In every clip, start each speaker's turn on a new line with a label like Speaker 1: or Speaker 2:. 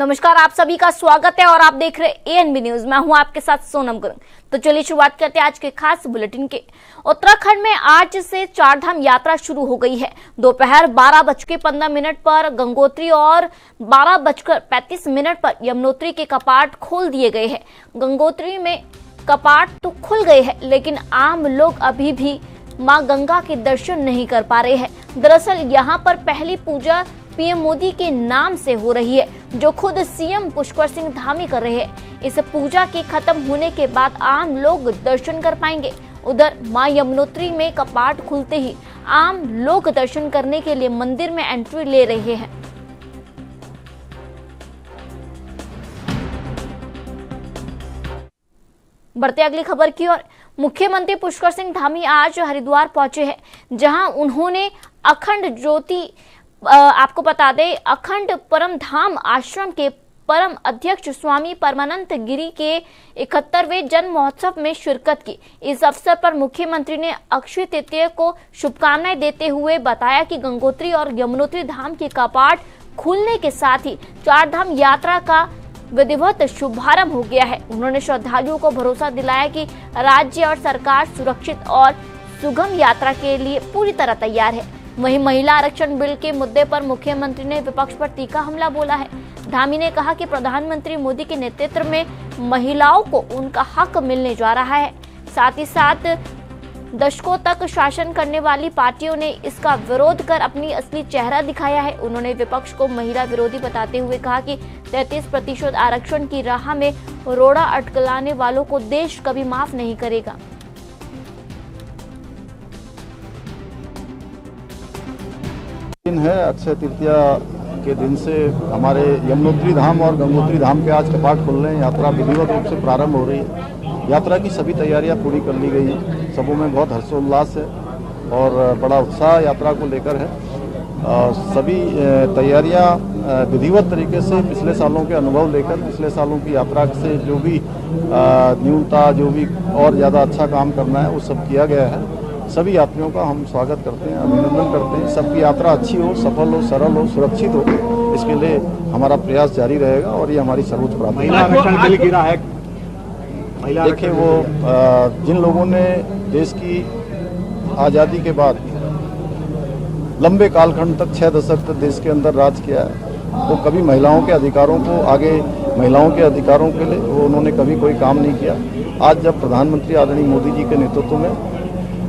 Speaker 1: नमस्कार, आप सभी का स्वागत है और आप देख रहे हैं एएनबी न्यूज। मैं हूं आपके साथ सोनम गुरुंग। तो चलिए शुरुआत करते हैं आज के खास बुलेटिन के। उत्तराखंड में आज से चारधाम यात्रा शुरू हो गई है। दोपहर 12:15 पर गंगोत्री और 12:35 पर यमुनोत्री के कपाट खोल दिए गए हैं। गंगोत्री में कपाट तो खुल गए हैं, लेकिन आम लोग अभी भी मां गंगा के दर्शन नहीं कर पा रहे हैं। दरअसल यहां पर पहली पूजा पीएम मोदी के नाम से हो रही है, जो खुद सीएम पुष्कर सिंह धामी कर रहे हैं। इस पूजा के खत्म होने के बाद आम लोग दर्शन कर पाएंगे। उधर मां यमुनोत्री में कपाट खुलते ही आम लोग दर्शन करने के लिए मंदिर में एंट्री ले रहे हैं। बढ़ते अगली खबर की ओर। मुख्यमंत्री पुष्कर सिंह धामी आज हरिद्वार पहुंचे हैं, जहां उन्होंने अखंड ज्योति आपको बता दें अखंड परम धाम आश्रम के परम अध्यक्ष स्वामी परमानंद गिरी के 71वें जन्म महोत्सव में शिरकत की। इस अवसर पर मुख्यमंत्री ने अक्षय तृतीया को शुभकामनाएं देते हुए बताया कि गंगोत्री और यमुनोत्री धाम के कपाट खुलने के साथ ही चारधाम यात्रा का विधिवत शुभारंभ हो गया है। उन्होंने श्रद्धालुओं को भरोसा दिलाया कि राज्य और सरकार सुरक्षित और सुगम यात्रा के लिए पूरी तरह तैयार है। वहीं महिला आरक्षण बिल के मुद्दे पर मुख्यमंत्री ने विपक्ष पर तीखा हमला बोला है। धामी ने कहा कि प्रधानमंत्री मोदी के नेतृत्व में महिलाओं को उनका हक मिलने जा रहा है। साथ ही साथ दशकों तक शासन करने वाली पार्टियों ने इसका विरोध कर अपनी असली चेहरा दिखाया है। उन्होंने विपक्ष को महिला विरोधी बताते हुए कहा कि 33% आरक्षण की राह में रोड़ा अटकलाने वालों को देश कभी माफ नहीं करेगा।
Speaker 2: दिन है अक्षय तृतीया के दिन से हमारे यमुनोत्री धाम और गंगोत्री धाम के आज कपाट खुल रहे हैं। यात्रा विधिवत रूप से प्रारंभ हो रही है। यात्रा की सभी तैयारियां पूरी कर ली गई हैं। सबों में बहुत हर्षोल्लास है और बड़ा उत्साह यात्रा को लेकर है। सभी तैयारियां विधिवत तरीके से पिछले सालों के अनुभव लेकर पिछले सालों की यात्रा से जो भी न्यूनता जो भी और ज़्यादा अच्छा काम करना है वो सब किया गया है। सभी यात्रियों का हम स्वागत करते हैं, अभिनंदन करते हैं। सबकी यात्रा अच्छी हो, सफल हो, सरल हो, सुरक्षित हो, इसके लिए हमारा प्रयास जारी रहेगा और ये हमारी सर्वोच्च प्राथमिकता है। देखिए, वो जिन लोगों ने देश की आज़ादी के बाद लंबे कालखंड तक 6 दशक तक देश के अंदर राज किया है, वो कभी महिलाओं के अधिकारों को आगे महिलाओं के अधिकारों के लिए वो उन्होंने कभी कोई काम नहीं किया। आज जब प्रधानमंत्री आदरणीय मोदी जी के नेतृत्व में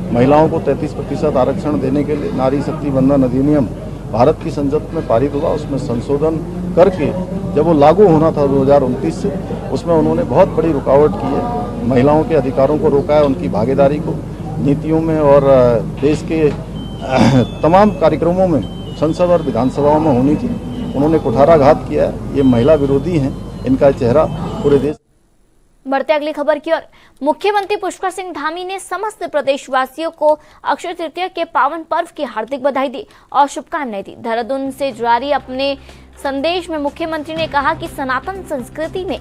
Speaker 2: महिलाओं को 33% आरक्षण देने के लिए नारी शक्ति वंदन अधिनियम भारत की संसद में पारित हुआ, उसमें संशोधन करके जब वो लागू होना था 2029 से, उसमें उन्होंने बहुत बड़ी रुकावट की है। महिलाओं के अधिकारों को रोका है, उनकी भागीदारी को नीतियों में और देश के तमाम कार्यक्रमों में संसद और विधानसभाओं में होनी थी। उन्होंने कुठाराघात किया है। ये महिला विरोधी हैं, इनका चेहरा पूरे देश।
Speaker 1: बढ़ते अगली खबर की ओर। मुख्यमंत्री पुष्कर सिंह धामी ने समस्त प्रदेशवासियों को अक्षय तृतीया के पावन पर्व की हार्दिक बधाई दी और शुभकामनाएं दी। देहरादून से जारी अपने संदेश में मुख्यमंत्री ने कहा कि सनातन संस्कृति में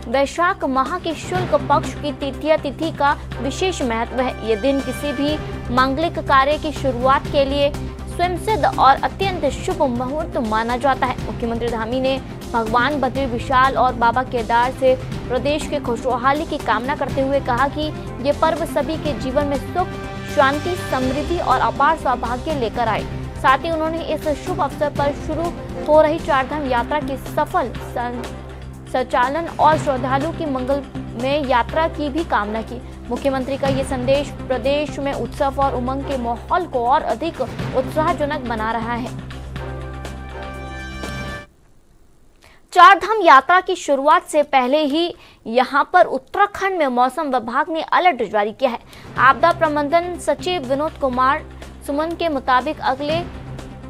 Speaker 1: वैशाख माह के शुक्ल पक्ष की तृतीया तिथि का विशेष महत्व है। ये दिन किसी भी मांगलिक कार्य की शुरुआत के लिए स्वयं सिद्ध और अत्यंत शुभ मुहूर्त माना जाता है। मुख्यमंत्री धामी ने भगवान बद्री विशाल और बाबा केदार से प्रदेश के खुशहाली की कामना करते हुए कहा कि ये पर्व सभी के जीवन में सुख, शांति, समृद्धि और अपार सौभाग्य लेकर आए। साथ ही उन्होंने इस शुभ अवसर पर शुरू हो रही चारधाम यात्रा की सफल संचालन और श्रद्धालु की मंगल में यात्रा की भी कामना की। मुख्यमंत्री का ये संदेश प्रदेश में उत्सव और उमंग के माहौल को और अधिक उत्साहजनक बना रहा है। चारधाम यात्रा की शुरुआत से पहले ही यहां पर उत्तराखंड में मौसम विभाग ने अलर्ट जारी किया है। आपदा प्रबंधन सचिव विनोद कुमार सुमन के मुताबिक अगले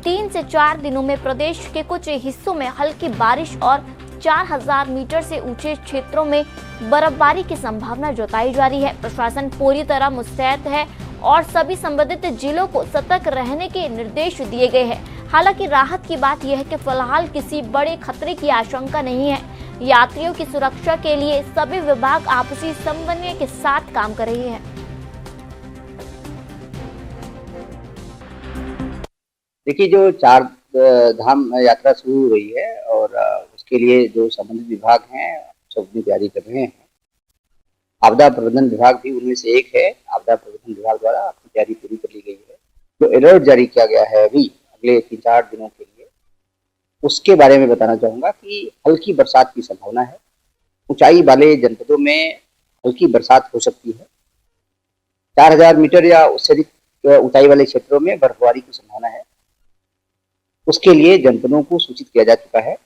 Speaker 1: 3 से 4 दिनों में प्रदेश के कुछ हिस्सों में हल्की बारिश और 4000 मीटर से ऊंचे क्षेत्रों में बर्फबारी की संभावना जताई जा रही है। प्रशासन पूरी तरह मुस्तैद है और सभी संबंधित जिलों को सतर्क रहने के निर्देश दिए गए हैं। हालांकि राहत की बात यह है कि फिलहाल किसी बड़े खतरे की आशंका नहीं है। यात्रियों की सुरक्षा के लिए सभी विभाग आपसी समन्वय के साथ काम कर रहे हैं।
Speaker 3: देखिए, जो चार धाम यात्रा शुरू हो रही है और उसके लिए जो संबंधित विभाग हैं सब अपनी तैयारी कर रहे हैं। आपदा प्रबंधन विभाग भी उनमें से एक है। आपदा प्रबंधन विभाग द्वारा अपनी तैयारी पूरी कर ली गई है। जो अलर्ट जारी किया गया है अभी अगले 3-4 दिनों के लिए, उसके बारे में बताना चाहूंगा कि हल्की बरसात की संभावना है। ऊंचाई वाले जनपदों में हल्की बरसात हो सकती है। 4000 मीटर या उससे अधिक ऊंचाई वाले क्षेत्रों में बर्फबारी की संभावना है। उसके लिए जनपदों को सूचित किया जा चुका है।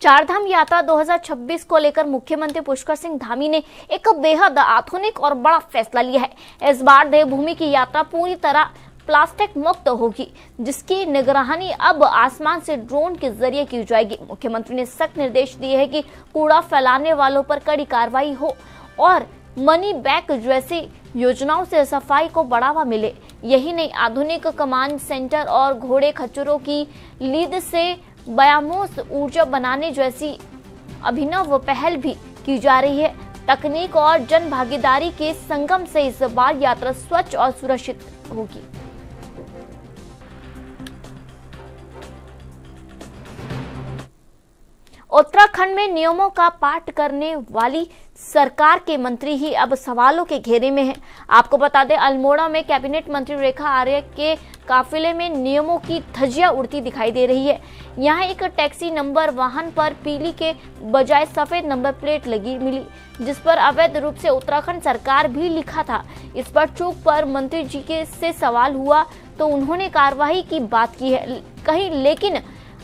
Speaker 1: चारधाम यात्रा 2026 को लेकर मुख्यमंत्री पुष्कर सिंह धामी ने एक बेहद आधुनिक और बड़ा फैसला लिया है। इस बार देवभूमि की यात्रा पूरी तरह प्लास्टिक मुक्त होगी, जिसकी निगरानी अब आसमान से ड्रोन के जरिए की जाएगी। मुख्यमंत्री ने सख्त निर्देश दिए हैं कि कूड़ा फैलाने वालों पर कड़ी कार्रवाई हो और मनी बैक जैसी योजनाओं से सफाई को बढ़ावा मिले। यही नहीं, आधुनिक कमांड सेंटर और घोड़े खच्चरों की लीद से बायोमास ऊर्जा बनाने जैसी अभिनव पहल भी की जा रही है। तकनीक और जन भागीदारी के संगम से इस बार यात्रा स्वच्छ और सुरक्षित होगी। उत्तराखंड में नियमों का पाठ करने वाली सरकार के मंत्री ही अब सवालों के घेरे में हैं। आपको बता दें, अल्मोड़ा में कैबिनेट मंत्री रेखा आर्य के काफिले में नियमों की धज्जियां उड़ती दिखाई दे रही है। यहाँ एक टैक्सी नंबर वाहन पर पीली के बजाय सफेद नंबर प्लेट लगी मिली, जिस पर अवैध रूप से उत्तराखंड सरकार भी लिखा था। इस पर चूक पर मंत्री जी के से सवाल हुआ तो उन्होंने कार्रवाई की बात की है कहीं, लेकिन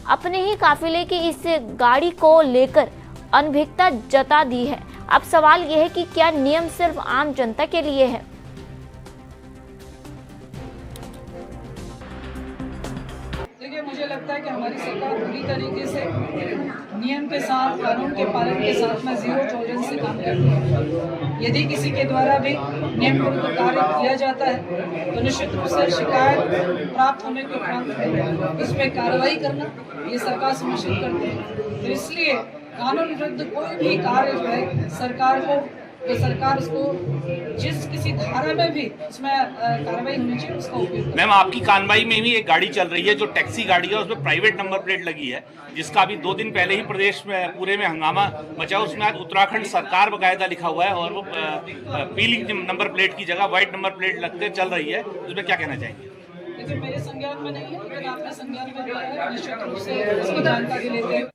Speaker 1: अपने ही काफिले की इस गाड़ी को लेकर अनभिज्ञता जता दी है। अब सवाल यह है कि क्या नियम सिर्फ आम जनता के लिए है?
Speaker 4: देखिए, मुझे लगता है कि हमारी सरकार पूरी तरीके से नियम के साथ, कानून के पालन के साथ में जीरो टॉलरेंस से काम करती है। यदि किसी के द्वारा भी नियम विरुद्ध कार्य किया जाता है तो निश्चित रूप से शिकायत प्राप्त होने के उपरांत इस पर कार्रवाई करना ये सरकार सुनिश्चित करती है। तो इसलिए कानून विरुद्ध कोई भी कार्य जो है सरकार उसको जिस किसी धारा में भी उसमें कार्रवाई होनी चाहिए उसका उपयोग।
Speaker 5: मैम, आपकी कार्रवाई में भी एक गाड़ी चल रही है जो टैक्सी गाड़ी है, उसमें प्राइवेट नंबर प्लेट लगी है, जिसका अभी 2 दिन पहले ही प्रदेश में पूरे में हंगामा मचा। उसमें आज उत्तराखंड सरकार बकायदा लिखा हुआ है और वो पीली नंबर प्लेट की जगह व्हाइट नंबर प्लेट लगते चल रही है। उसमें क्या कहना चाहेंगे?
Speaker 4: देखिए, मेरे संज्ञान में नहीं है, लेकिन आपके संज्ञान में जो है निश्चित रूप से इसको जानकारी लेते हैं।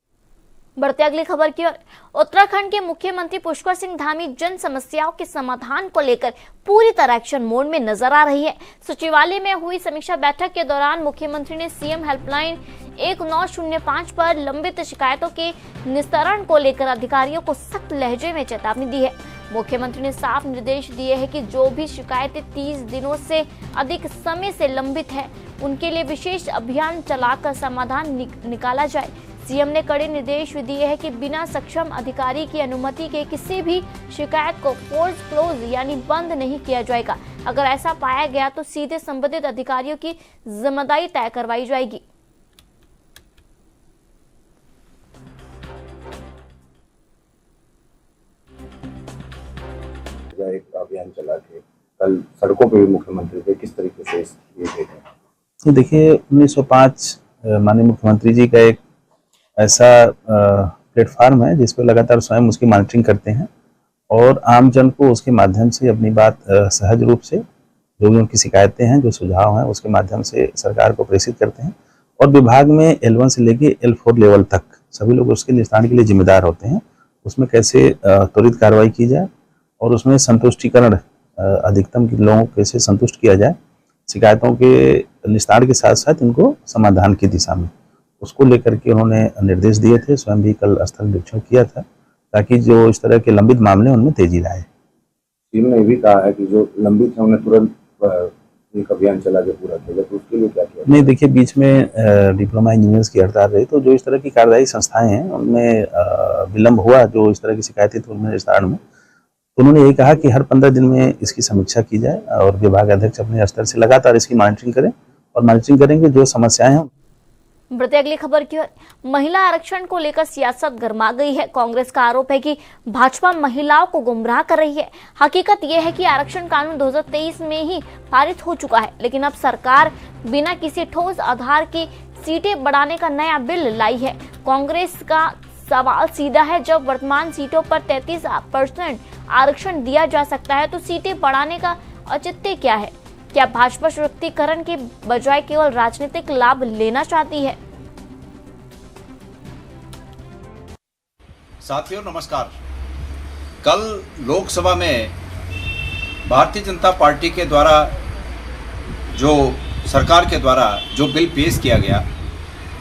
Speaker 1: बढ़ते अगली खबर की ओर। उत्तराखंड के मुख्यमंत्री पुष्कर सिंह धामी जन समस्याओं के समाधान को लेकर पूरी तरह एक्शन मोड में नजर आ रही है। सचिवालय में हुई समीक्षा बैठक के दौरान मुख्यमंत्री ने सीएम हेल्पलाइन 1905 पर लंबित शिकायतों के निस्तारण को लेकर अधिकारियों को सख्त लहजे में चेतावनी दी है। मुख्यमंत्री ने साफ निर्देश दिए हैं कि जो भी शिकायतें 30 दिनों से अधिक समय से लंबित है, उनके लिए विशेष अभियान चलाकर समाधान निकाला जाए। सीएम ने कड़े निर्देश दिए हैं कि बिना सक्षम अधिकारी की अनुमति के किसी भी शिकायत को फोर्स क्लोज यानी बंद नहीं किया जाएगा। अगर ऐसा पाया गया तो सीधे संबंधित अधिकारियों की जिम्मेदारी तय करवाई जाएगी।
Speaker 6: एक अभियान चला के कल सड़कों पे भी मुख्यमंत्री थे, किस तरीके से ये देखें?
Speaker 7: देखिए, 1905 माननीय मुख्यमंत्री जी का एक ऐसा प्लेटफार्म है जिस पर लगातार स्वयं उसकी मॉनिटरिंग करते हैं और आम जन को उसके माध्यम से अपनी बात सहज रूप से जो भी उनकी शिकायतें हैं, जो सुझाव हैं, उसके माध्यम से सरकार को प्रेषित करते हैं। और विभाग में L1 से लेके L4 लेवल तक सभी लोग उसके निस्तारण के लिए जिम्मेदार होते हैं। उसमें कैसे त्वरित कार्रवाई की जाए और उसमें संतुष्टिकरण अधिकतम लोगों को कैसे संतुष्ट किया जाए, शिकायतों के निस्तारण के साथ साथ इनको समाधान की दिशा में, उसको लेकर के उन्होंने निर्देश दिए थे। स्वयं भी कल स्थल निरीक्षण किया था ताकि जो इस तरह के लंबित मामले उनमें तेजी लाए।
Speaker 6: टीम ने भी कहा है कि जो लंबित है उन्हें तुरंत एक अभियान चला के पूरा किया, तो उसके लिए क्या किया?
Speaker 7: नहीं, देखिए, बीच में डिप्लोमा इंजीनियर्स की हड़ताल रही, तो जो इस तरह की कार्यदायी संस्थाएं हैं उनमें विलम्ब हुआ, जो इस तरह की शिकायतें थी उनमें निस्तारण में। तो उन्होंने यही कहा कि हर 15 दिन में इसकी समीक्षा की जाए और विभाग अध्यक्ष अपने स्तर से लगातार इसकी मॉनिटरिंग करें और मॉनिटरिंग करेंगे जो समस्याएं हैं।
Speaker 1: बढ़ते अगली खबर की ओर। महिला आरक्षण को लेकर सियासत गर्मा गई है। कांग्रेस का आरोप है कि भाजपा महिलाओं को गुमराह कर रही है। हकीकत यह है कि आरक्षण कानून 2023 में ही पारित हो चुका है, लेकिन अब सरकार बिना किसी ठोस आधार के सीटें बढ़ाने का नया बिल लाई है। कांग्रेस का सवाल सीधा है, जब वर्तमान सीटों पर 33% आरक्षण दिया जा सकता है तो सीटें बढ़ाने का औचित्य क्या है? क्या भाजपा सशक्तिकरण के बजाय केवल राजनीतिक लाभ लेना चाहती है?
Speaker 8: साथियों नमस्कार। कल लोकसभा में भारतीय जनता पार्टी के द्वारा सरकार के द्वारा जो बिल पेश किया गया,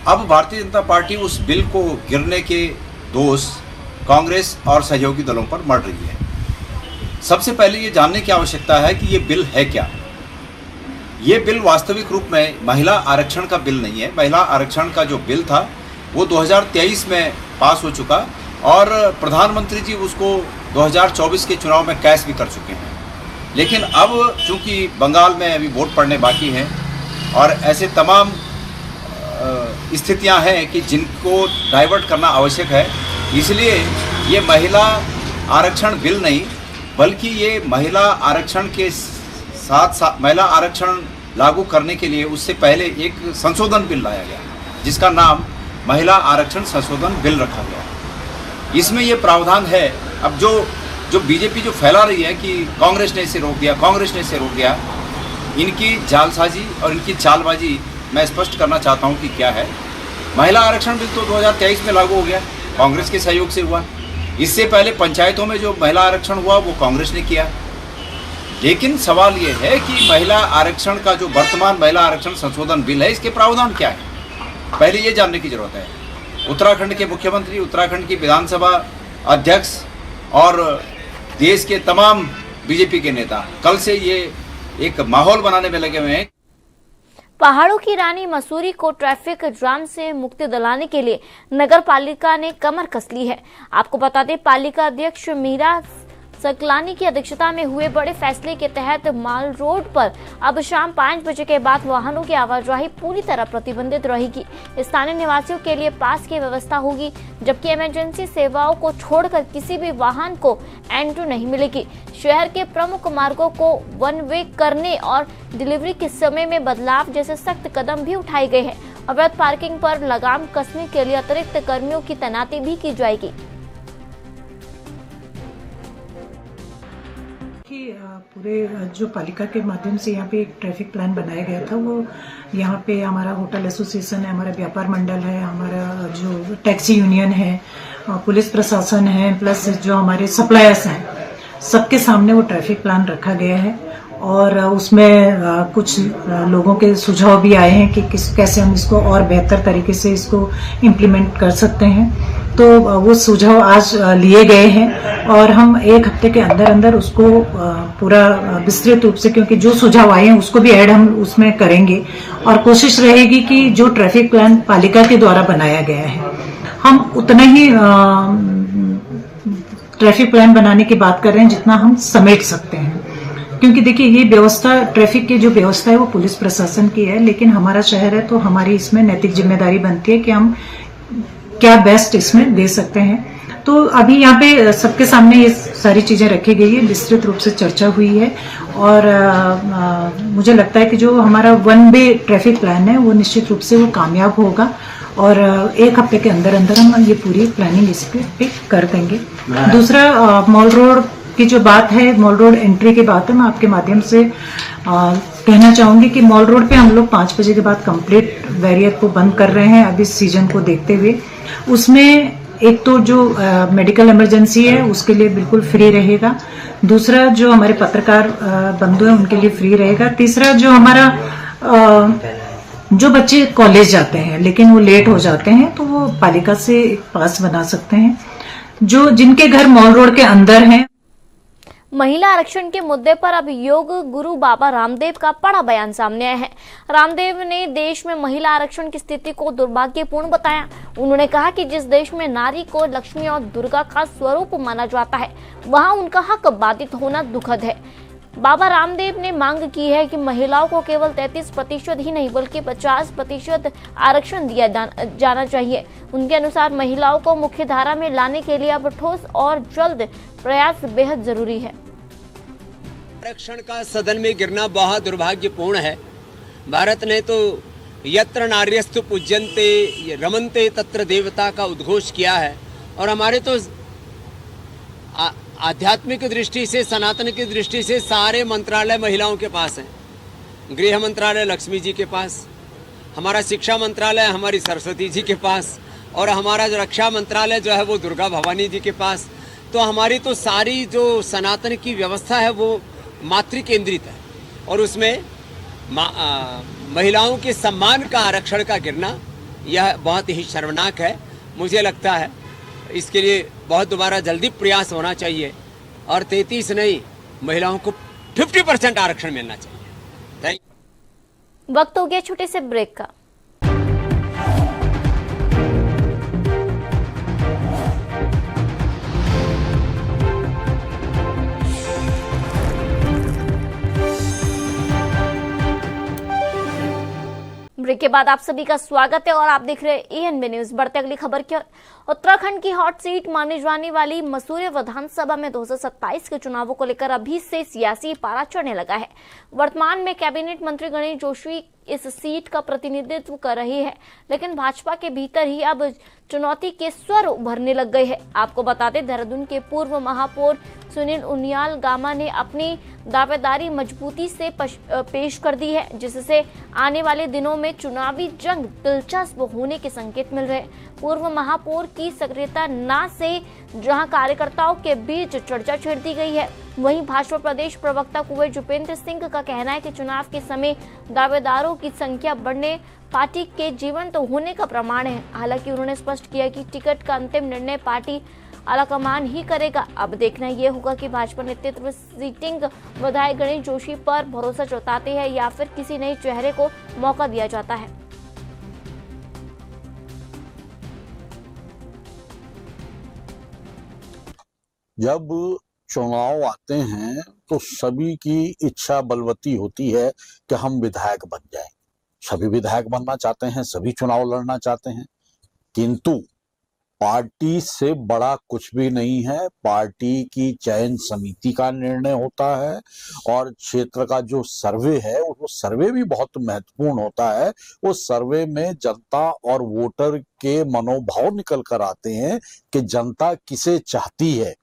Speaker 8: अब भारतीय जनता पार्टी उस बिल को गिरने के दोष कांग्रेस और सहयोगी दलों पर मढ़ रही है। सबसे पहले ये जानने की आवश्यकता है कि ये बिल है क्या। ये बिल वास्तविक रूप में महिला आरक्षण का बिल नहीं है। महिला आरक्षण का जो बिल था वो 2023 में पास हो चुका और प्रधानमंत्री जी उसको 2024 के चुनाव में कैश भी कर चुके हैं। लेकिन अब चूंकि बंगाल में अभी वोट पड़ने बाकी हैं और ऐसे तमाम स्थितियां हैं कि जिनको डाइवर्ट करना आवश्यक है, इसलिए ये महिला आरक्षण बिल नहीं बल्कि ये महिला आरक्षण के साथ महिला आरक्षण लागू करने के लिए उससे पहले एक संशोधन बिल लाया गया जिसका नाम महिला आरक्षण संशोधन बिल रखा गया। इसमें ये प्रावधान है, अब जो बीजेपी जो फैला रही है कि कांग्रेस ने इसे रोक दिया, कांग्रेस ने इसे रोक दिया, इनकी जालसाजी और इनकी चालबाजी मैं स्पष्ट करना चाहता हूं कि क्या है। महिला आरक्षण बिल तो 2023 में लागू हो गया, कांग्रेस के सहयोग से हुआ। इससे पहले पंचायतों में जो महिला आरक्षण हुआ वो कांग्रेस ने किया। लेकिन सवाल ये है कि महिला आरक्षण का जो वर्तमान महिला आरक्षण संशोधन बिल है, इसके प्रावधान क्या है, पहले ये जानने की जरूरत है। उत्तराखंड के मुख्यमंत्री, उत्तराखंड की विधानसभा अध्यक्ष और देश के तमाम बीजेपी के नेता कल से ये एक माहौल बनाने में लगे हुए हैं।
Speaker 1: पहाड़ों की रानी मसूरी को ट्रैफिक जाम से मुक्ति दिलाने के लिए नगर पालिका ने कमर कस ली है। आपको बता दें, पालिका अध्यक्ष मीरा सकलानी की अध्यक्षता में हुए बड़े फैसले के तहत माल रोड पर अब शाम 5 बजे के बाद वाहनों की आवाजाही पूरी तरह प्रतिबंधित रहेगी। स्थानीय निवासियों के लिए पास की व्यवस्था होगी, जबकि इमरजेंसी सेवाओं को छोड़कर किसी भी वाहन को एंट्री नहीं मिलेगी। शहर के प्रमुख मार्गों को वन वे करने और डिलीवरी के समय में बदलाव जैसे सख्त कदम भी उठाए गए हैं। अवैध पार्किंग पर लगाम कसने के लिए अतिरिक्त कर्मियों की तैनाती भी की जाएगी।
Speaker 9: पूरे जो पालिका के माध्यम से यहाँ पे एक ट्रैफिक प्लान बनाया गया था, वो यहाँ पे हमारा होटल एसोसिएशन है, हमारा व्यापार मंडल है, हमारा जो टैक्सी यूनियन है, पुलिस प्रशासन है, प्लस जो हमारे सप्लायर्स हैं, सबके सामने वो ट्रैफिक प्लान रखा गया है। और उसमें कुछ लोगों के सुझाव भी आए हैं कि कैसे हम इसको और बेहतर तरीके से इसको इम्प्लीमेंट कर सकते हैं। तो वो सुझाव आज लिए गए हैं और हम एक हफ्ते के अंदर अंदर उसको पूरा विस्तृत रूप से, क्योंकि जो सुझाव आए हैं उसको भी ऐड हम उसमें करेंगे और कोशिश रहेगी कि जो ट्रैफिक प्लान पालिका के द्वारा बनाया गया है, हम उतना ही ट्रैफिक प्लान बनाने की बात कर रहे हैं जितना हम समेट सकते हैं। क्योंकि देखिए, ये व्यवस्था, ट्रैफिक की जो व्यवस्था है वो पुलिस प्रशासन की है, लेकिन हमारा शहर है तो हमारी इसमें नैतिक जिम्मेदारी बनती है कि हम क्या बेस्ट इसमें दे सकते हैं। तो अभी यहाँ पे सबके सामने ये सारी चीजें रखी गई है, विस्तृत रूप से चर्चा हुई है और मुझे लगता है कि जो हमारा वन वे ट्रैफिक प्लान है वो निश्चित रूप से वो कामयाब होगा और एक हफ्ते के अंदर अंदर हम ये पूरी प्लानिंग इस पे कर देंगे। दूसरा, मॉल रोड की जो बात है, मॉल रोड एंट्री की बात है, मैं आपके माध्यम से कहना चाहूंगी कि मॉल रोड पे हम लोग 5 बजे के बाद कंप्लीट बैरियर को बंद कर रहे हैं अभी सीजन को देखते हुए। उसमें एक तो जो मेडिकल इमरजेंसी है उसके लिए बिल्कुल फ्री रहेगा, दूसरा जो हमारे पत्रकार बंधु हैं उनके लिए फ्री रहेगा, तीसरा जो हमारा जो बच्चे कॉलेज जाते हैं लेकिन वो लेट हो जाते हैं तो वो पालिका से एक पास बना सकते हैं, जो जिनके घर मॉल रोड के अंदर हैं।
Speaker 1: महिला आरक्षण के मुद्दे पर अब योग गुरु बाबा रामदेव का बड़ा बयान सामने आया है। रामदेव ने देश में महिला आरक्षण की स्थिति को दुर्भाग्यपूर्ण बताया। उन्होंने कहा कि जिस देश में नारी को लक्ष्मी और दुर्गा का स्वरूप माना जाता है, वहां उनका हक बाधित होना दुखद है। बाबा रामदेव ने मांग की है कि महिलाओं को केवल 33% ही नहीं बल्कि 50% आरक्षण दिया जाना चाहिए। उनके अनुसार महिलाओं को मुख्य धारा में लाने के लिए अब ठोस और जल्द प्रयास बेहद जरूरी है।
Speaker 10: आरक्षण का सदन में गिरना बहुत दुर्भाग्यपूर्ण है। भारत ने तो यत्र नार्यस्तु पूज्यन्ते रमन्ते तत्र देवता का उद्घोष किया है। और हमारे तो आध्यात्मिक दृष्टि से, सनातन की दृष्टि से सारे मंत्रालय महिलाओं के पास हैं। गृह मंत्रालय लक्ष्मी जी के पास, हमारा शिक्षा मंत्रालय हमारी सरस्वती जी के पास, और हमारा जो रक्षा मंत्रालय जो है वो दुर्गा भवानी जी के पास। तो हमारी तो सारी जो सनातन की व्यवस्था है वो मातृ केंद्रित है, और उसमें महिलाओं के सम्मान का, आरक्षण का गिरना यह बहुत ही शर्मनाक है। मुझे लगता है इसके लिए बहुत दोबारा जल्दी प्रयास होना चाहिए, और 33 नहीं, महिलाओं को 50% आरक्षण मिलना चाहिए।
Speaker 1: वक्त हो गया छोटे से ब्रेक का। ब्रेक के बाद आप सभी का स्वागत है और आप देख रहे हैं एएनबी न्यूज। बढ़ते अगली खबर की ओर। उत्तराखंड की हॉट सीट मानी जाने वाली मसूरी विधानसभा में 2027 के चुनावों को लेकर अभी से सियासी पारा चढ़ने लगा है। वर्तमान में कैबिनेट मंत्री गणेश जोशी इस सीट का प्रतिनिधित्व कर रही है, लेकिन भाजपा के भीतर ही अब चुनौती के स्वर उभरने लग गए हैं। आपको बता दें, देहरादून के पूर्व महापौर सुनील उनियाल गामा ने अपनी दावेदारी मजबूती से पेश कर दी है, जिससे आने वाले दिनों में चुनावी जंग दिलचस्प होने के संकेत मिल रहे हैं। पूर्व महापौर की सक्रियता न से जहां कार्यकर्ताओं के बीच चर्चा छिड़ दी गई है, वहीं भाजपा प्रदेश प्रवक्ता कुंवर जुपेंद्र सिंह का कहना है कि चुनाव के समय दावेदारों की संख्या बढ़ने पार्टी के जीवंत होने का प्रमाण है। हालांकि उन्होंने स्पष्ट किया कि टिकट का अंतिम निर्णय पार्टी आलाकमान ही करेगा। अब देखना यह होगा कि भाजपा नेतृत्व सीटिंग विधायक गणेश जोशी पर भरोसा जताते हैं या फिर किसी नए चेहरे को मौका दिया जाता है।
Speaker 11: जब चुनाव आते हैं तो सभी की इच्छा बलवती होती है कि हम विधायक बन जाएं। सभी विधायक बनना चाहते हैं, सभी चुनाव लड़ना चाहते हैं, किंतु पार्टी से बड़ा कुछ भी नहीं है। पार्टी की चयन समिति का निर्णय होता है, और क्षेत्र का जो सर्वे है वो सर्वे भी बहुत महत्वपूर्ण होता है। उस सर्वे में जनता और वोटर के मनोभाव निकल कर आते हैं कि जनता किसे चाहती है,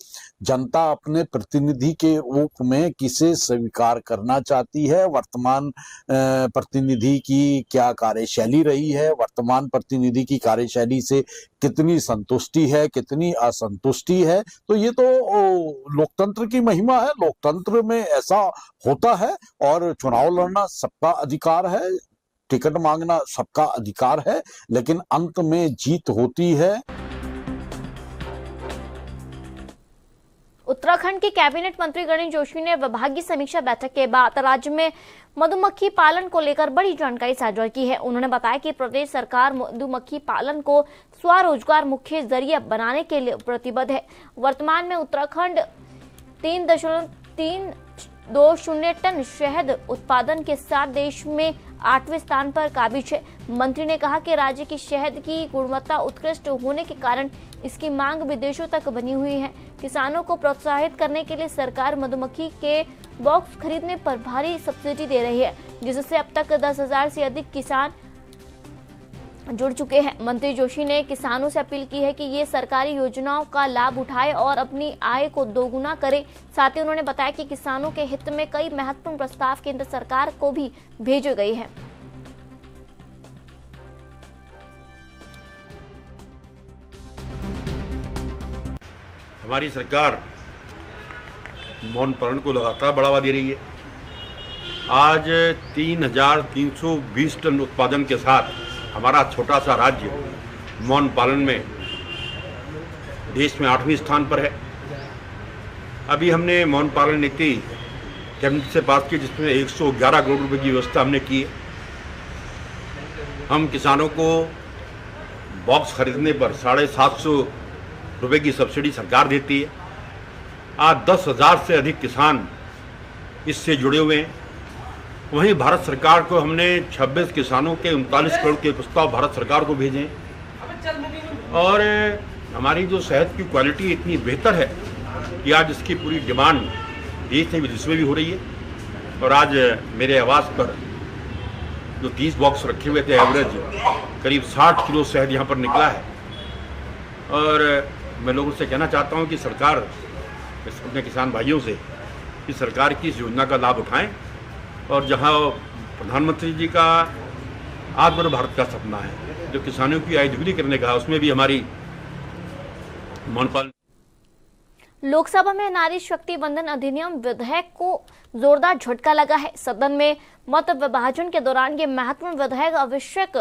Speaker 11: जनता अपने प्रतिनिधि के रूप में किसे स्वीकार करना चाहती है, वर्तमान प्रतिनिधि की क्या कार्यशैली रही है, वर्तमान प्रतिनिधि की कार्यशैली से कितनी संतुष्टि है, कितनी असंतुष्टि है। तो ये तो लोकतंत्र की महिमा है। लोकतंत्र में ऐसा होता है, और चुनाव लड़ना सबका अधिकार है, टिकट मांगना सबका अधिकार है, लेकिन अंत में जीत होती है।
Speaker 1: उत्तराखंड के कैबिनेट मंत्री गणेश जोशी ने विभागीय समीक्षा बैठक के बाद राज्य में मधुमक्खी पालन को लेकर बड़ी जानकारी साझा की है। उन्होंने बताया कि प्रदेश सरकार मधुमक्खी पालन को स्वरोजगार मुख्य जरिया बनाने के लिए प्रतिबद्ध है। वर्तमान में उत्तराखंड 3.320 टन शहद उत्पादन के साथ देश में 8वें स्थान पर काबिज है। मंत्री ने कहा कि राज्य की शहद की गुणवत्ता उत्कृष्ट होने के कारण इसकी मांग विदेशों तक बनी हुई है। किसानों को प्रोत्साहित करने के लिए सरकार मधुमक्खी के बॉक्स खरीदने पर भारी सब्सिडी दे रही है, जिससे अब तक 10,000 से अधिक किसान जुड़ चुके हैं। मंत्री जोशी ने किसानों से अपील की है कि ये सरकारी योजनाओं का लाभ उठाए और अपनी आय को दोगुना करें। साथ ही उन्होंने बताया कि किसानों के हित में कई महत्वपूर्ण प्रस्ताव केंद्र सरकार को भी भेजे गए हैं।
Speaker 12: हमारी सरकार मौन पालन को लगातार बढ़ावा दे रही है। आज 3,320 टन उत्पादन के साथ हमारा छोटा सा राज्य मौन पालन में देश में 8वें स्थान पर है। अभी हमने मौन पालन नीति कैबिनेट से पास की, जिसमें 111 करोड़ रुपए की व्यवस्था हमने की है। हम किसानों को बॉक्स खरीदने पर 750 रुपए की सब्सिडी सरकार देती है। आज 10,000 से अधिक किसान इससे जुड़े हुए हैं। वहीं भारत सरकार को हमने 26 किसानों के 39 करोड़ के प्रस्ताव भारत सरकार को भेजे हैं। और हमारी जो शहद की क्वालिटी इतनी बेहतर है कि आज इसकी पूरी डिमांड देश में विदेश में भी हो रही है। और आज मेरे आवास पर जो 30 बॉक्स रखे हुए थे एवरेज करीब 60 किलो शहद यहाँ पर निकला है। और मैं लोगों से कहना चाहता हूँ कि सरकार, अपने किसान भाइयों से, कि सरकार की इस योजना का लाभ उठाएं और जहाँ प्रधानमंत्री जी का आत्मनिर्भर भारत का सपना है, जो किसानों की आय दुगनी करने का, उसमें भी हमारी मनपाल।
Speaker 1: लोकसभा में नारी शक्ति वंदन अधिनियम विधेयक को जोरदार झटका लगा है। सदन में मत विभाजन के दौरान ये महत्वपूर्ण विधेयक आवश्यक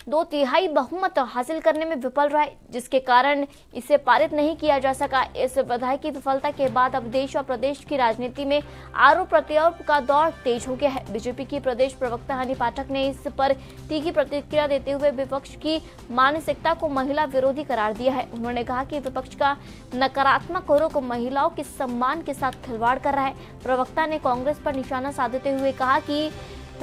Speaker 1: 2/3 बहुमत हासिल करने में विफल रहा है, जिसके कारण इसे पारित नहीं किया जा सका। इस विधेयक की विफलता के बाद अब देश और प्रदेश की राजनीति में आरोप प्रत्यारोप का दौर तेज हो गया है। बीजेपी की प्रदेश प्रवक्ता हनी पाठक ने इस पर तीखी प्रतिक्रिया देते हुए विपक्ष की मानसिकता को महिला विरोधी करार दिया है। उन्होंने कहा कि विपक्ष का नकारात्मक रुख महिलाओं के सम्मान के साथ खिलवाड़ कर रहा है। प्रवक्ता ने कांग्रेस पर निशाना साधते हुए कहा कि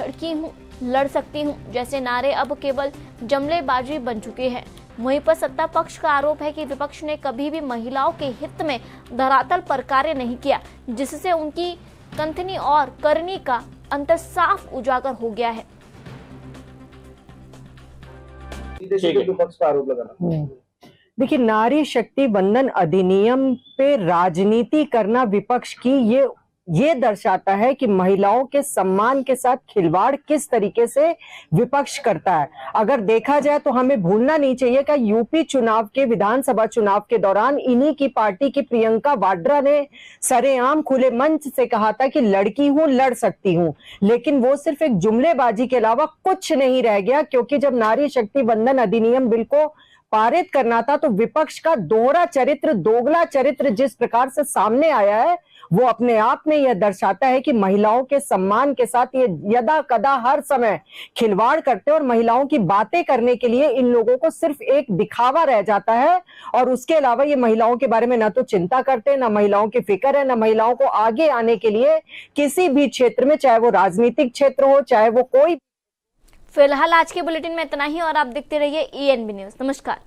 Speaker 1: लड़की हूँ, लड़ सकती हूँ जैसे नारे अब केवल जमलेबाजी बन चुके हैं। वहीं पर सत्ता पक्ष का आरोप है कि विपक्ष ने कभी भी महिलाओं के हित में धरातल पर कार्य नहीं किया, जिससे उनकी कथनी और करनी का अंतर साफ उजागर हो गया है।
Speaker 13: विपक्ष का आरोप लगाना, देखिए, नारी शक्ति वंदन अधिनियम पे राजनीति करना विपक्ष की ये दर्शाता है कि महिलाओं के सम्मान के साथ खिलवाड़ किस तरीके से विपक्ष करता है। अगर देखा जाए तो हमें भूलना नहीं चाहिए कि यूपी चुनाव के, विधानसभा चुनाव के दौरान इन्हीं की पार्टी की प्रियंका वाड्रा ने सरेआम खुले मंच से कहा था कि लड़की हूं, लड़ सकती हूं, लेकिन वो सिर्फ एक जुमलेबाजी के अलावा कुछ नहीं रह गया, क्योंकि जब नारी शक्ति वंदन अधिनियम बिल को पारित करना था तो विपक्ष का दोहरा चरित्र, दोगला चरित्र जिस प्रकार से सामने आया है, वो अपने आप में यह दर्शाता है कि महिलाओं के सम्मान के साथ ये यदा कदा हर समय खिलवाड़ करते हैं और महिलाओं की बातें करने के लिए इन लोगों को सिर्फ एक दिखावा रह जाता है। और उसके अलावा ये महिलाओं के बारे में ना तो चिंता करते, ना महिलाओं की फिक्र है, ना महिलाओं को आगे आने के लिए किसी भी क्षेत्र में, चाहे वो राजनीतिक क्षेत्र हो, चाहे वो कोई।
Speaker 1: फिलहाल आज के बुलेटिन में इतना ही और आप देखते रहिए ENB न्यूज। नमस्कार।